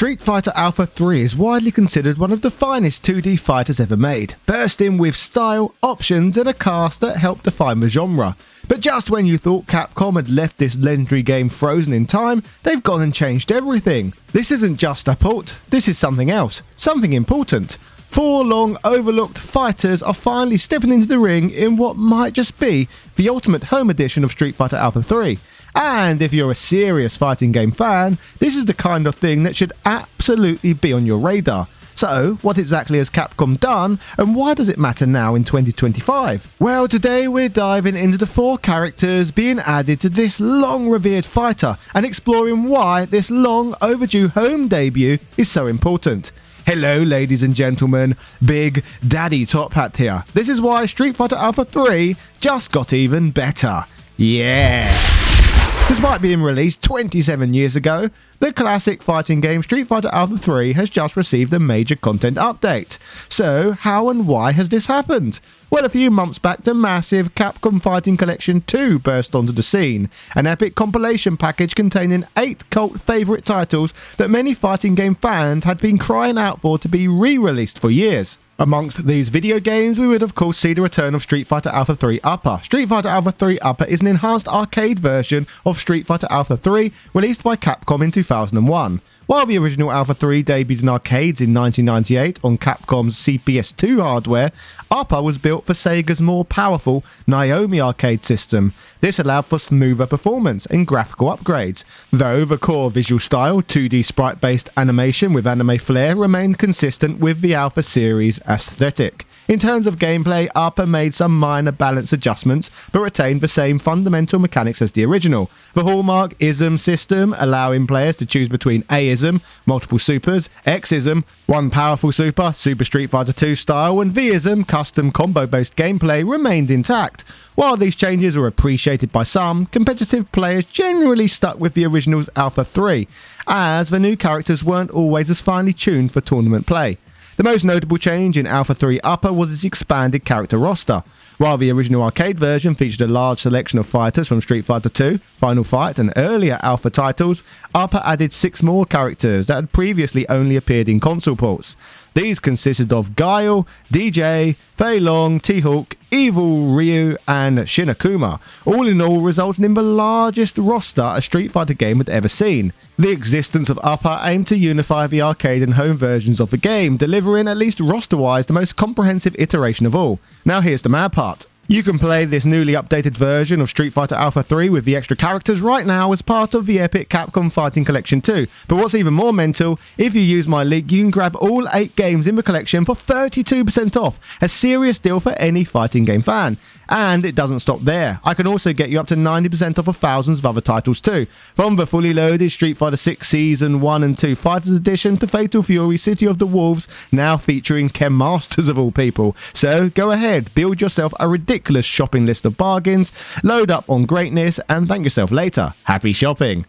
Street Fighter Alpha 3 is widely considered one of the finest 2D fighters ever made, bursting with style, options and a cast that helped define the genre. But just when you thought Capcom had left this legendary game frozen in time, they've gone and changed everything. This isn't just a port, this is something else, something important. 4 long overlooked fighters are finally stepping into the ring in what might just be the ultimate home edition of Street Fighter Alpha 3. And if you're a serious fighting game fan, this is the kind of thing that should absolutely be on your radar. So, what exactly has Capcom done, and why does it matter now in 2025? Well, today we're diving into the 4 characters being added to this long revered fighter, and exploring why this long overdue home debut is so important. Hello ladies and gentlemen, Big Daddy Top Hat here. This is why Street Fighter Alpha 3 just got even better. Yeah! Despite being released 27 years ago, the classic fighting game Street Fighter Alpha 3 has just received a major content update. So, how and why has this happened? Well, a few months back, the massive Capcom Fighting Collection 2 burst onto the scene, an epic compilation package containing 8 cult favourite titles that many fighting game fans had been crying out for to be re-released for years. Amongst these video games, we would of course see the return of Street Fighter Alpha 3 Upper. Street Fighter Alpha 3 Upper is an enhanced arcade version of Street Fighter Alpha 3 released by Capcom in 2001. While the original Alpha 3 debuted in arcades in 1998 on Capcom's CPS2 hardware, Upper was built for Sega's more powerful Naomi arcade system. This allowed for smoother performance and graphical upgrades, though the core visual style, 2D sprite-based animation with anime flair, remained consistent with the Alpha series aesthetic. In terms of gameplay, Upper made some minor balance adjustments, but retained the same fundamental mechanics as the original. The hallmark ISM system, allowing players to choose between A-ism, multiple supers, X-ism, one powerful super, Super Street Fighter 2 style, and V-ism, custom combo-based gameplay, remained intact. While these changes were appreciated by some, competitive players generally stuck with the original's Alpha 3, as the new characters weren't always as finely tuned for tournament play. The most notable change in Alpha 3 Upper was its expanded character roster. While the original arcade version featured a large selection of fighters from Street Fighter 2, Final Fight and earlier Alpha titles, Upper added 6 more characters that had previously only appeared in console ports. These consisted of Guile, DJ, Fei Long, T-Hawk, Evil Ryu and Shinakuma, all in all resulting in the largest roster a Street Fighter game had ever seen. The existence of Upper aimed to unify the arcade and home versions of the game, delivering, at least roster-wise, the most comprehensive iteration of all. Now here's the mad part. You can play this newly updated version of Street Fighter Alpha 3 with the extra characters right now as part of the epic Capcom Fighting Collection 2. But what's even more mental, if you use my link, you can grab all 8 games in the collection for 32% off, a serious deal for any fighting game fan. And it doesn't stop there. I can also get you up to 90% off of thousands of other titles too, from the fully loaded Street Fighter 6 Season 1 and 2 Fighters Edition to Fatal Fury City of the Wolves, now featuring Ken Masters of all people. So go ahead, build yourself a ridiculous shopping list of bargains, load up on greatness and thank yourself later. Happy shopping!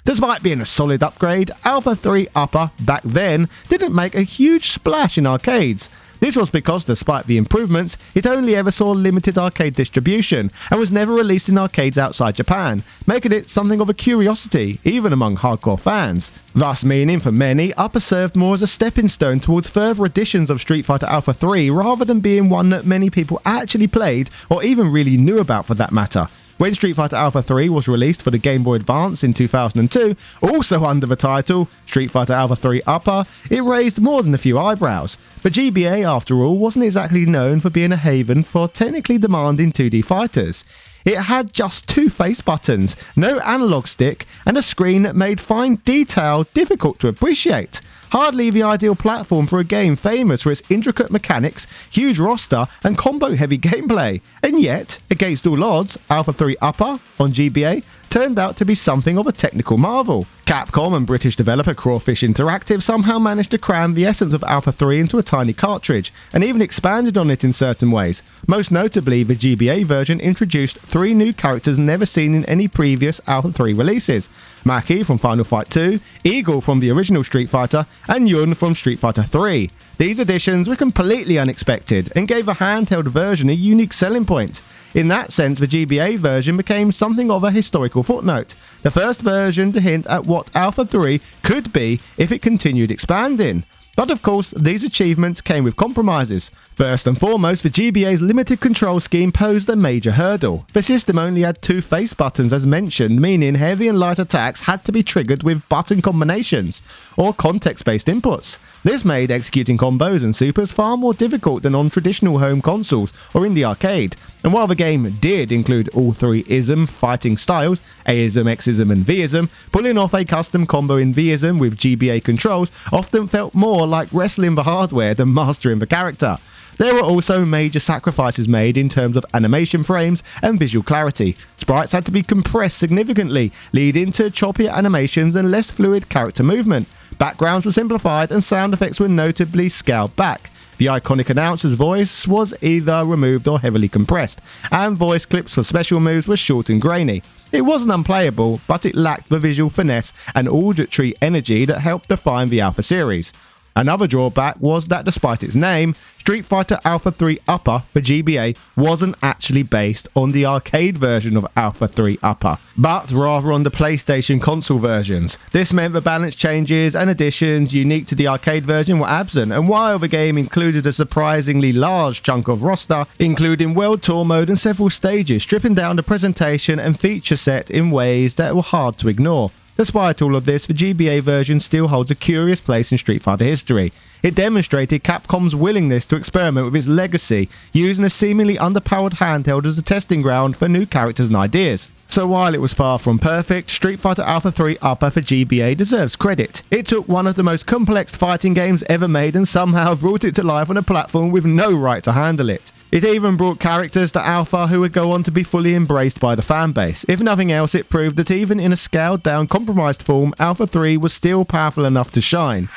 Despite being a solid upgrade, Alpha 3 Upper back then didn't make a huge splash in arcades. This was because, despite the improvements, it only ever saw limited arcade distribution and was never released in arcades outside Japan, making it something of a curiosity, even among hardcore fans. Thus meaning for many, Upper served more as a stepping stone towards further editions of Street Fighter Alpha 3 rather than being one that many people actually played or even really knew about for that matter. When Street Fighter Alpha 3 was released for the Game Boy Advance in 2002, also under the title Street Fighter Alpha 3 Upper, it raised more than a few eyebrows. But GBA, after all, wasn't exactly known for being a haven for technically demanding 2D fighters. It had just 2 face buttons, no analog stick, and a screen that made fine detail difficult to appreciate. Hardly the ideal platform for a game famous for its intricate mechanics, huge roster and combo-heavy gameplay. And yet, against all odds, Alpha 3 Upper on GBA turned out to be something of a technical marvel. Capcom and British developer Crawfish Interactive somehow managed to cram the essence of Alpha 3 into a tiny cartridge, and even expanded on it in certain ways. Most notably, the GBA version introduced 3 new characters never seen in any previous Alpha 3 releases. Maki from Final Fight 2, Eagle from the original Street Fighter, and Yun from Street Fighter 3. These additions were completely unexpected and gave a handheld version a unique selling point. In that sense, the GBA version became something of a historical footnote, the first version to hint at what Alpha 3 could be if it continued expanding. But of course, these achievements came with compromises. First and foremost, the GBA's limited control scheme posed a major hurdle. The system only had 2 face buttons as mentioned, meaning heavy and light attacks had to be triggered with button combinations, or context-based inputs. This made executing combos and supers far more difficult than on traditional home consoles or in the arcade. And while the game did include all 3 ISM fighting styles, Aism, Xism and Vism, pulling off a custom combo in Vism with GBA controls often felt more like wrestling the hardware than mastering the character. There were also major sacrifices made in terms of animation frames and visual clarity. Sprites had to be compressed significantly, leading to choppier animations and less fluid character movement. Backgrounds were simplified and sound effects were notably scaled back. The iconic announcer's voice was either removed or heavily compressed, and voice clips for special moves were short and grainy. It wasn't unplayable, but it lacked the visual finesse and auditory energy that helped define the Alpha series. Another drawback was that despite its name, Street Fighter Alpha 3 Upper for GBA wasn't actually based on the arcade version of Alpha 3 Upper, but rather on the PlayStation console versions. This meant the balance changes and additions unique to the arcade version were absent, and while the game included a surprisingly large chunk of roster, including World Tour mode and several stages, stripping down the presentation and feature set in ways that were hard to ignore. Despite all of this, the GBA version still holds a curious place in Street Fighter history. It demonstrated Capcom's willingness to experiment with its legacy, using a seemingly underpowered handheld as a testing ground for new characters and ideas. So while it was far from perfect, Street Fighter Alpha 3 Upper for GBA deserves credit. It took one of the most complex fighting games ever made and somehow brought it to life on a platform with no right to handle it. It even brought characters to Alpha who would go on to be fully embraced by the fanbase. If nothing else, it proved that even in a scaled down, compromised form, Alpha 3 was still powerful enough to shine.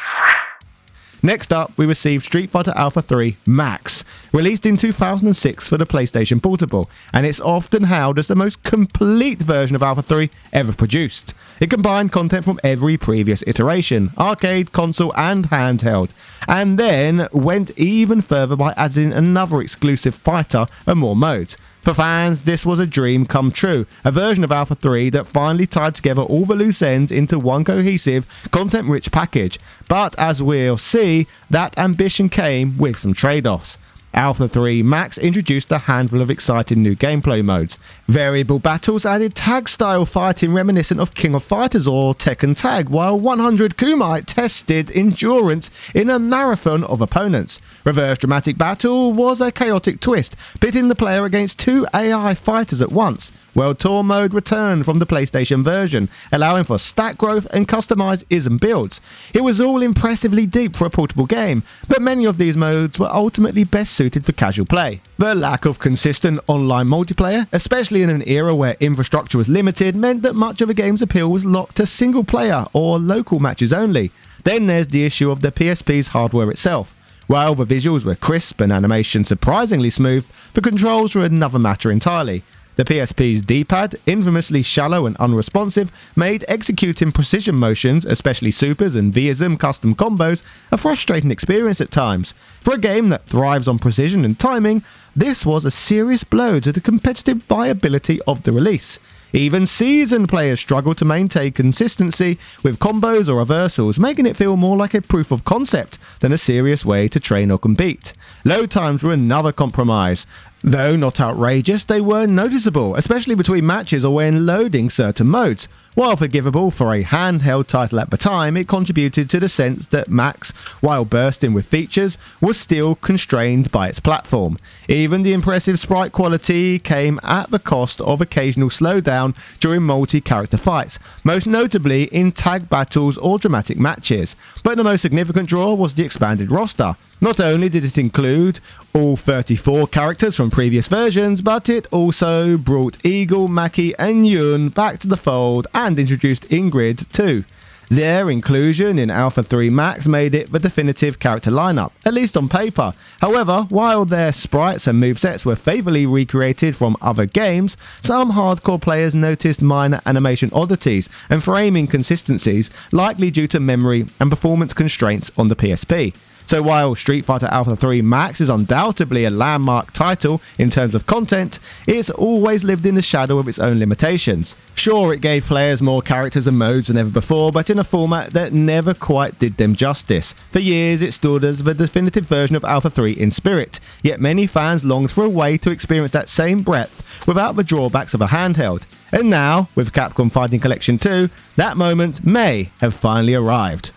Next up, we received Street Fighter Alpha 3 Max, released in 2006 for the PlayStation Portable, and it's often hailed as the most complete version of Alpha 3 ever produced. It combined content from every previous iteration, arcade, console and handheld, and then went even further by adding another exclusive fighter and more modes. For fans, this was a dream come true, a version of Alpha 3 that finally tied together all the loose ends into one cohesive, content-rich package. But as we'll see, that ambition came with some trade-offs. Alpha 3 Max introduced a handful of exciting new gameplay modes. Variable battles added tag-style fighting reminiscent of King of Fighters or Tekken Tag, while 100 Kumite tested endurance in a marathon of opponents. Reverse Dramatic Battle was a chaotic twist, pitting the player against 2 AI fighters at once. World Tour mode returned from the PlayStation version, allowing for stat growth and customized ISM builds. It was all impressively deep for a portable game, but many of these modes were ultimately best suited for casual play. The lack of consistent online multiplayer, especially in an era where infrastructure was limited, meant that much of a game's appeal was locked to single player or local matches only. Then there's the issue of the PSP's hardware itself. While the visuals were crisp and animation surprisingly smooth, the controls were another matter entirely. The PSP's D-pad, infamously shallow and unresponsive, made executing precision motions, especially supers and Vism custom combos, a frustrating experience at times. For a game that thrives on precision and timing, this was a serious blow to the competitive viability of the release. Even seasoned players struggled to maintain consistency with combos or reversals, making it feel more like a proof of concept than a serious way to train or compete. Load times were another compromise. Though not outrageous, they were noticeable, especially between matches or when loading certain modes. While forgivable for a handheld title at the time, it contributed to the sense that Max, while bursting with features, was still constrained by its platform. Even the impressive sprite quality came at the cost of occasional slowdown during multi-character fights, most notably in tag battles or dramatic matches. But the most significant draw was the expanded roster. Not only did it include all 34 characters from previous versions, but it also brought Eagle, Maki and Yun back to the fold and introduced Ingrid too. Their inclusion in Alpha 3 Max made it the definitive character lineup, at least on paper. However, while their sprites and movesets were faithfully recreated from other games, some hardcore players noticed minor animation oddities and frame inconsistencies, likely due to memory and performance constraints on the PSP. So while Street Fighter Alpha 3 Max is undoubtedly a landmark title in terms of content, it's always lived in the shadow of its own limitations. Sure, it gave players more characters and modes than ever before, but in a format that never quite did them justice. For years it stood as the definitive version of Alpha 3 in spirit, yet many fans longed for a way to experience that same breadth without the drawbacks of a handheld. And now, with Capcom Fighting Collection 2, that moment may have finally arrived.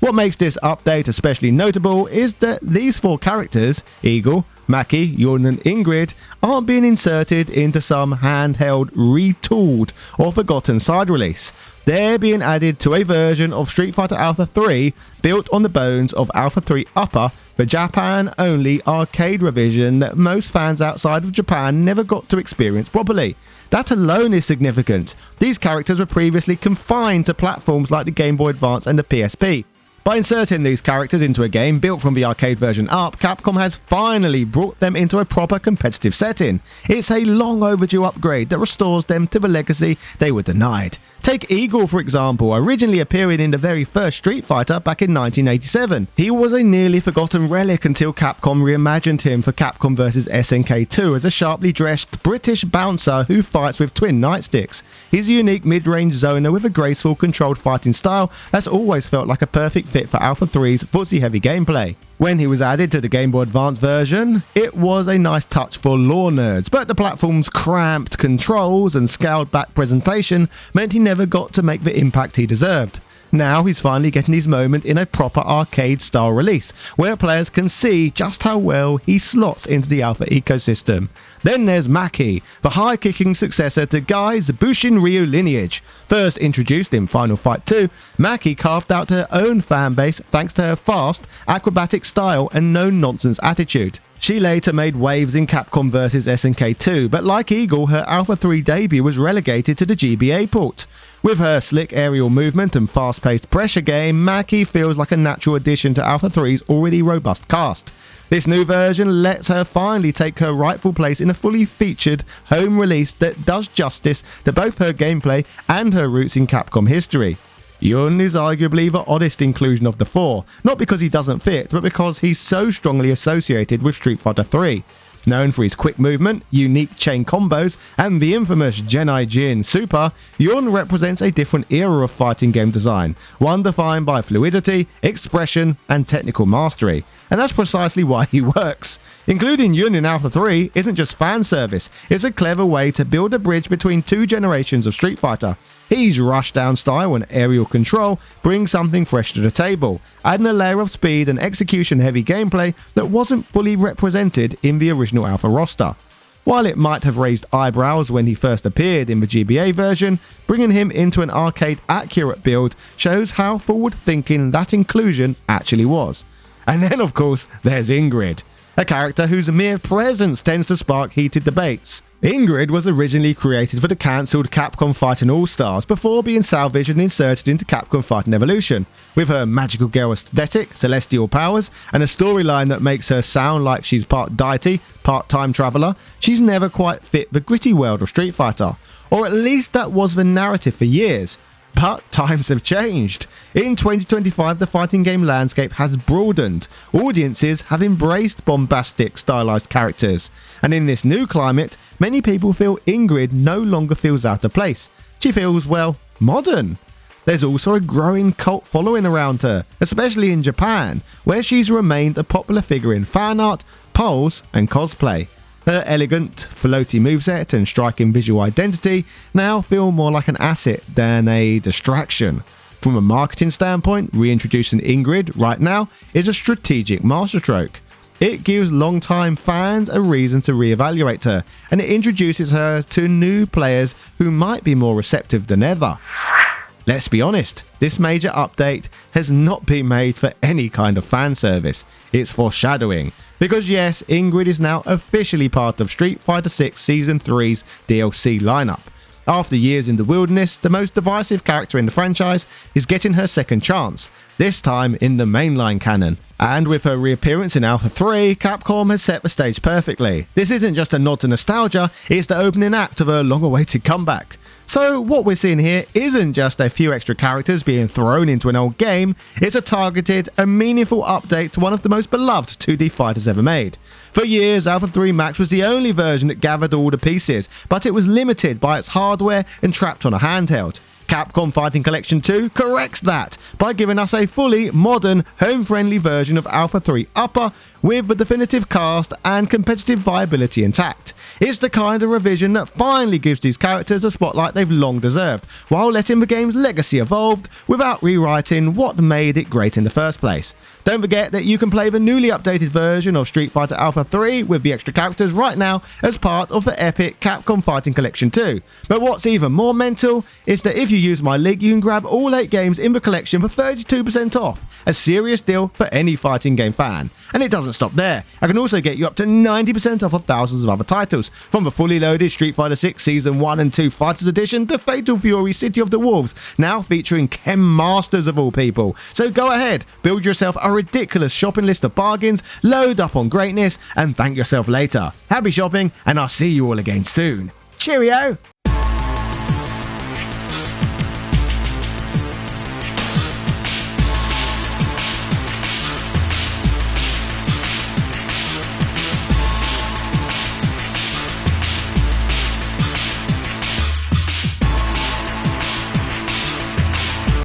What makes this update especially notable is that these 4 characters, Eagle, Maki, Yun and Ingrid, aren't being inserted into some handheld, retooled or forgotten side release. They're being added to a version of Street Fighter Alpha 3 built on the bones of Alpha 3 Upper, the Japan-only arcade revision that most fans outside of Japan never got to experience properly. That alone is significant. These characters were previously confined to platforms like the Game Boy Advance and the PSP. By inserting these characters into a game built from the arcade version up, Capcom has finally brought them into a proper competitive setting. It's a long overdue upgrade that restores them to the legacy they were denied. Take Eagle for example, originally appearing in the very first Street Fighter back in 1987. He was a nearly forgotten relic until Capcom reimagined him for Capcom vs SNK 2 as a sharply dressed British bouncer who fights with twin nightsticks. He's a unique mid-range zoner with a graceful, controlled fighting style that's always felt like a perfect fit for Alpha 3's footsie-heavy gameplay. When he was added to the Game Boy Advance version, it was a nice touch for lore nerds, but the platform's cramped controls and scaled-back presentation meant he never got to make the impact he deserved. Now he's finally getting his moment in a proper arcade-style release, where players can see just how well he slots into the Alpha ecosystem. Then there's Maki, the high-kicking successor to Guy's Bushin Ryu lineage. First introduced in Final Fight 2, Maki carved out her own fanbase thanks to her fast, acrobatic style and no-nonsense attitude. She later made waves in Capcom vs SNK 2, but like Eagle, her Alpha 3 debut was relegated to the GBA port. With her slick aerial movement and fast-paced pressure game, Maki feels like a natural addition to Alpha 3's already robust cast. This new version lets her finally take her rightful place in a fully featured home release that does justice to both her gameplay and her roots in Capcom history. Yun is arguably the oddest inclusion of the 4, not because he doesn't fit, but because he's so strongly associated with Street Fighter 3. Known for his quick movement, unique chain combos, and the infamous Genai Jin Super, Yun represents a different era of fighting game design, one defined by fluidity, expression, and technical mastery. And that's precisely why he works. Including Yun in Alpha 3 isn't just fan service, it's a clever way to build a bridge between 2 generations of Street Fighter. His rushdown style and aerial control bring something fresh to the table, adding a layer of speed and execution heavy gameplay that wasn't fully represented in the original Alpha roster. While it might have raised eyebrows when he first appeared in the GBA version, bringing him into an arcade accurate build shows how forward thinking that inclusion actually was. And then of course there's Ingrid, a character whose mere presence tends to spark heated debates. Ingrid was originally created for the cancelled Capcom Fighting All-Stars before being salvaged and inserted into Capcom Fighting Evolution. With her magical girl aesthetic, celestial powers, and a storyline that makes her sound like she's part deity, part time traveller, she's never quite fit the gritty world of Street Fighter. Or at least that was the narrative for years. But times have changed. In 2025, the fighting game landscape has broadened. Audiences have embraced bombastic, stylized characters. And in this new climate, many people feel Ingrid no longer feels out of place. She feels, well, modern. There's also a growing cult following around her, especially in Japan, where she's remained a popular figure in fan art, polls, and cosplay. Her elegant, floaty moveset and striking visual identity now feel more like an asset than a distraction. From a marketing standpoint, reintroducing Ingrid right now is a strategic masterstroke. It gives long-time fans a reason to reevaluate her, and it introduces her to new players who might be more receptive than ever. Let's be honest, this major update has not been made for any kind of fan service. It's foreshadowing. Because yes, Ingrid is now officially part of Street Fighter 6 Season 3's DLC lineup. After years in the wilderness, the most divisive character in the franchise is getting her second chance, this time in the mainline canon. And with her reappearance in Alpha 3, Capcom has set the stage perfectly. This isn't just a nod to nostalgia, it's the opening act of a long-awaited comeback. So what we're seeing here isn't just a few extra characters being thrown into an old game, it's a targeted and meaningful update to one of the most beloved 2D fighters ever made. For years, Alpha 3 Max was the only version that gathered all the pieces, but it was limited by its hardware and trapped on a handheld. Capcom Fighting Collection 2 corrects that by giving us a fully modern, home-friendly version of Alpha 3 Upper with the definitive cast and competitive viability intact. It's the kind of revision that finally gives these characters a spotlight they've long deserved, while letting the game's legacy evolve without rewriting what made it great in the first place. Don't forget that you can play the newly updated version of Street Fighter Alpha 3 with the extra characters right now as part of the epic Capcom Fighting Collection 2. But what's even more mental is that if you use my link, you can grab all 8 games in the collection for 32% off, a serious deal for any fighting game fan. And it doesn't stop there, I can also get you up to 90% off of thousands of other titles, from the fully loaded Street Fighter 6 Season 1 and 2 Fighters Edition to Fatal Fury City of the Wolves, now featuring Chem Masters of all people. So go ahead, build yourself a ridiculous shopping list of bargains, load up on greatness, and thank yourself later. Happy shopping, and I'll see you all again soon. Cheerio!